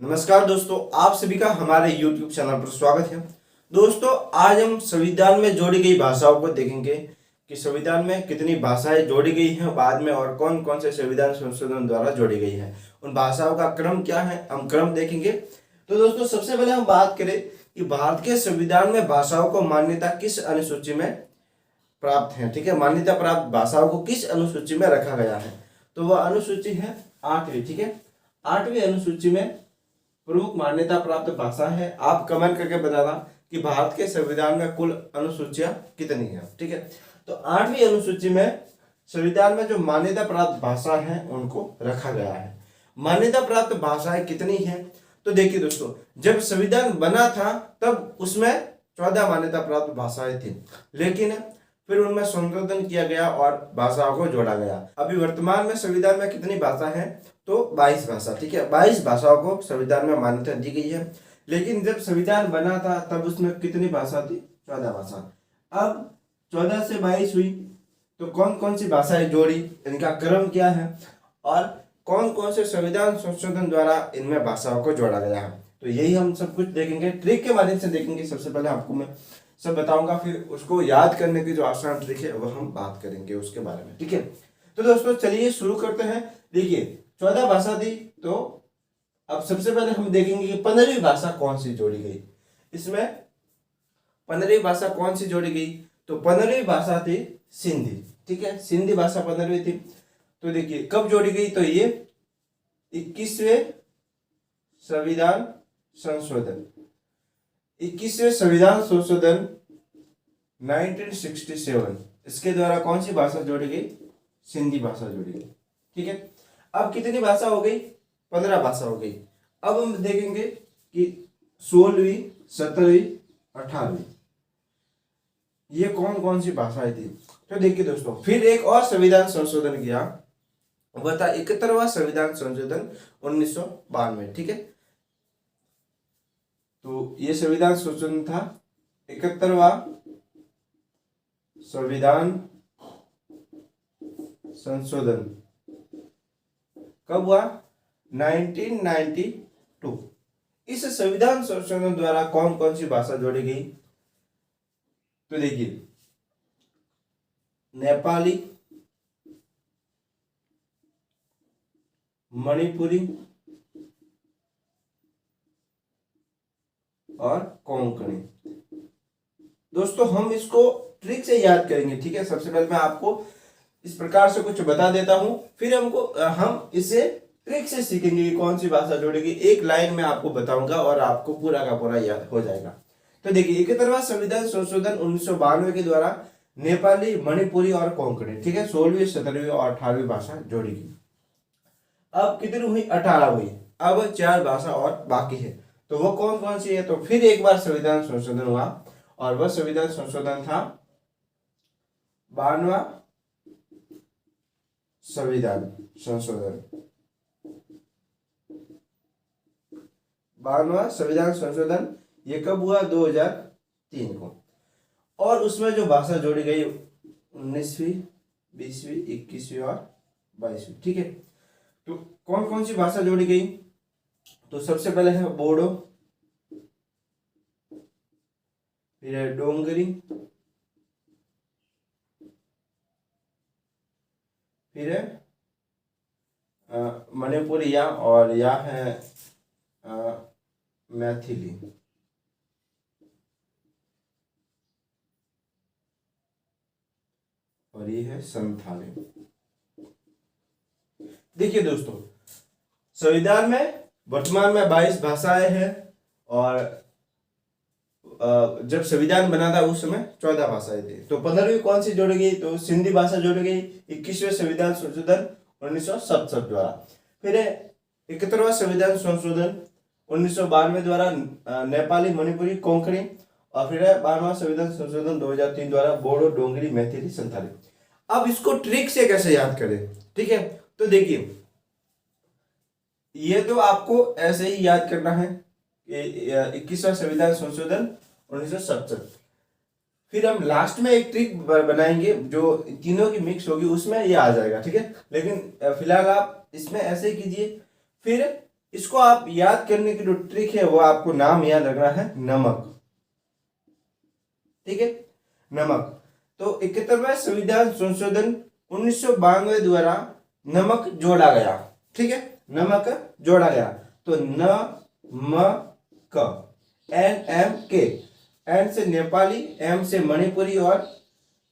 नमस्कार दोस्तों, आप सभी का हमारे YouTube चैनल पर स्वागत है। दोस्तों, आज हम संविधान में जोड़ी गई भाषाओं को देखेंगे कि संविधान में कितनी भाषाएं जोड़ी गई हैं बाद में और कौन कौन से संविधान संशोधन द्वारा जोड़ी गई हैं। उन भाषाओं का क्रम क्या है, हम क्रम देखेंगे। तो दोस्तों, सबसे पहले हम बात करें कि भारत के संविधान में भाषाओं को मान्यता किस अनुसूची में प्राप्त है। ठीक है, मान्यता प्राप्त भाषाओं को किस अनुसूची में रखा गया है, तो वह अनुसूची है 8वीं। ठीक है, 8वीं अनुसूची में प्रमुख मान्यता प्राप्त भाषा है। आप कमेंट करके बताना कि भारत के संविधान में कुल अनुसूचियां कितनी है। ठीक है, तो 8वीं अनुसूची में संविधान में जो मान्यता प्राप्त भाषा है उनको रखा गया है। मान्यता प्राप्त भाषाएं कितनी है, तो देखिए दोस्तों, जब संविधान बना था तब उसमें 14 मान्यता प्राप्त भाषाएं थी, लेकिन फिर उनमें संशोधन किया गया और भाषाओं को जोड़ा गया। अभी वर्तमान में संविधान में कितनी भाषा है, तो 22 भाषा। ठीक है, 22 भाषाओं को संविधान में मान्यता दी गई है। लेकिन जब संविधान बना था तब उसमें कितनी भाषा थी, 14 भाषा। अब 14 से 22 हुई तो कौन कौन सी भाषाएं जोड़ी, इनका क्रम क्या है और कौन कौन से संविधान संशोधन द्वारा इनमें भाषाओं को जोड़ा गया है, तो यही हम सब कुछ देखेंगे, ट्रिक के माध्यम से देखेंगे। सबसे पहले आपको मैं सब बताऊंगा, फिर उसको याद करने की जो आसान ट्रिक है वह हम बात करेंगे उसके बारे में। ठीक है, तो दोस्तों चलिए शुरू करते हैं। देखिए, 14 भाषा थी, तो अब सबसे पहले हम देखेंगे कि 15वीं भाषा कौन सी जोड़ी गई। इसमें 15वीं भाषा कौन सी जोड़ी गई, तो 15वीं भाषा थी सिंधी। ठीक है, सिंधी भाषा 15वीं थी। तो देखिए कब जोड़ी गई, तो ये 21वें संविधान संशोधन, 21वें संविधान संशोधन 1967, इसके द्वारा कौन सी भाषा जोड़ी गई, सिंधी भाषा जोड़ी गई। ठीक है, अब कितनी भाषा हो गई, 15 भाषा हो गई। अब हम देखेंगे कि 16वीं, 17वीं, 18वीं ये कौन कौन सी भाषाएं थी। तो देखिए दोस्तों, फिर एक और संविधान संशोधन किया, वह था 71वां संविधान संशोधन 1992। ठीक है, तो ये संविधान संशोधन था 71वां संविधान संशोधन। कब हुआ, 1992। इस संविधान संशोधन द्वारा कौन कौन सी भाषा जोड़ी गई, तो देखिए नेपाली, मणिपुरी और कोंकणी। दोस्तों हम इसको ट्रिक से याद करेंगे। ठीक है, सबसे पहले मैं आपको इस प्रकार से कुछ बता देता हूं, फिर हम इसे ट्रिक से सीखेंगे कि कौन सी भाषा जोड़ेगी। एक लाइन में आपको बताऊंगा और आपको पूरा का पूरा याद हो जाएगा। तो देखिए, 71वां संविधान संशोधन 1992 के द्वारा नेपाली, मणिपुरी और कोंकणी, ठीक है, 16वीं, 17वीं और 18वीं भाषा जोड़ी गई। अब कितनी हुई, 18 हुई। अब 4 भाषा और बाकी है, तो वो कौन कौन सी है, तो फिर एक बार संविधान संशोधन हुआ और वह संविधान संशोधन था 92वां संविधान संशोधन। 92वां संविधान संशोधन ये कब हुआ, 2003 को। और उसमें जो भाषा जोड़ी गई 19वीं, 20वीं, 21वीं और 22वीं। ठीक है, तो कौन कौन सी भाषा जोड़ी गई, तो सबसे पहले है बोडो, फिर है डोंगरी, फिर है मणिपुरी या और या है मैथिली, और ये है संथाली। देखिए दोस्तों, संविधान में वर्तमान में 22 भाषाएं हैं और जब संविधान बना था उस समय 14 भाषाएं थी। तो 15वीं कौन सी जोड़ी गई, तो सिंधी भाषा जोड़ी गई 21वें संविधान संशोधन 1967 द्वारा। फिर 71वां संविधान संशोधन 1992 द्वारा नेपाली, मणिपुरी, कोंकणी, और फिर 12वां संविधान संशोधन 2003 द्वारा बोडो, डोंगरी, मैथिली, संथाली। अब इसको ट्रिक से कैसे याद करें, ठीक है, तो देखिए ये तो आपको ऐसे ही याद करना है कि 21वां संविधान संशोधन 1967। फिर हम लास्ट में एक ट्रिक बनाएंगे जो तीनों की मिक्स होगी, उसमें ये आ जाएगा। ठीक है, लेकिन फिलहाल आप इसमें ऐसे कीजिए। फिर इसको आप याद करने की जो ट्रिक है वो आपको नाम याद रखना है नमक। ठीक है, नमक। तो 71वां संविधान संशोधन 1992 द्वारा नमक जोड़ा गया। ठीक है, नमक जोड़ा गया। तो न म क, एन एम के, एन से नेपाली, एम से मणिपुरी और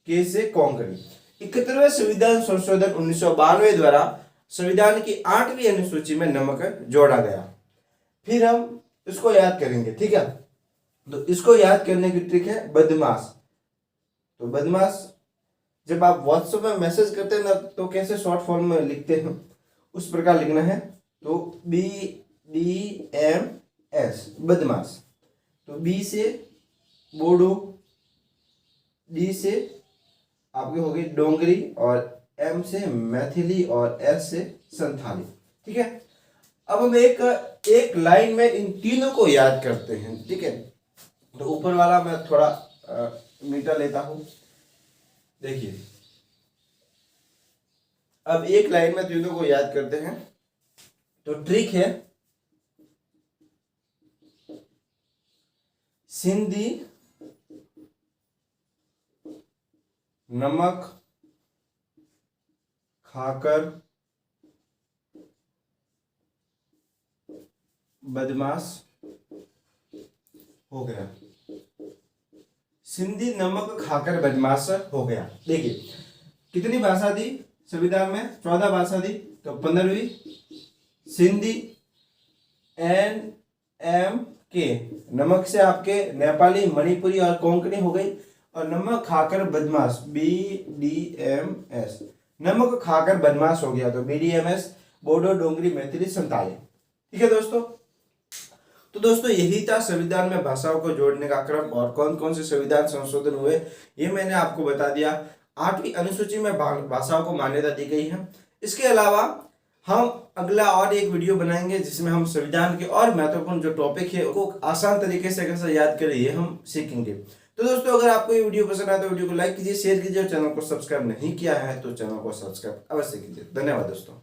के से कोंकणी। 71वें संविधान संशोधन 1992 द्वारा संविधान की 8वीं अनुसूची में नमक जोड़ा गया। फिर हम इसको याद करेंगे। ठीक है, तो इसको याद करने की ट्रिक है बदमाश। तो बदमाश जब आप व्हाट्सएप में मैसेज करते हैं ना, तो कैसे शॉर्ट फॉर्म में लिखते हैं उस प्रकार लिखना है। तो BDMS, बदमाश। तो बी से बोडो, डी से आपके हो गई डोंगरी, और एम से मैथिली, और एस से संथाली। ठीक है, अब हम एक लाइन में इन तीनों को याद करते हैं। ठीक है, तो ऊपर वाला मैं थोड़ा मीटर लेता हूं। देखिए, अब एक लाइन में तीनों को याद करते हैं। तो ट्रिक है सिंधी नमक खाकर बदमाश हो गया। सिंधी नमक खाकर बदमाश हो गया। देखिए, कितनी भाषा दी संविधान में? 14 भाषा दी। तो 15वीं सिंधी, एन एम के, नमक से आपके नेपाली, मणिपुरी और कोंकणी हो गई। और नमक खाकर बदमाश, BDMS, नमक खाकर बदमाश हो गया। तो BDMS बोडो, डोंगरी, मैथिली, संताली। ठीक है दोस्तों, तो दोस्तों यही था संविधान में भाषाओं को जोड़ने का क्रम, और कौन कौन से संविधान संशोधन हुए ये मैंने आपको बता दिया। 8वीं अनुसूची में भाषाओं को मान्यता दी गई है। इसके अलावा हम अगला और एक वीडियो बनाएंगे जिसमें हम संविधान के और महत्वपूर्ण जो टॉपिक है उसको आसान तरीके से कैसे याद करें ये हम सीखेंगे। तो दोस्तों, अगर आपको ये वीडियो पसंद आए तो वीडियो को लाइक कीजिए, शेयर कीजिए, और चैनल को सब्सक्राइब नहीं किया है तो चैनल को सब्सक्राइब अवश्य कीजिए। धन्यवाद दोस्तों।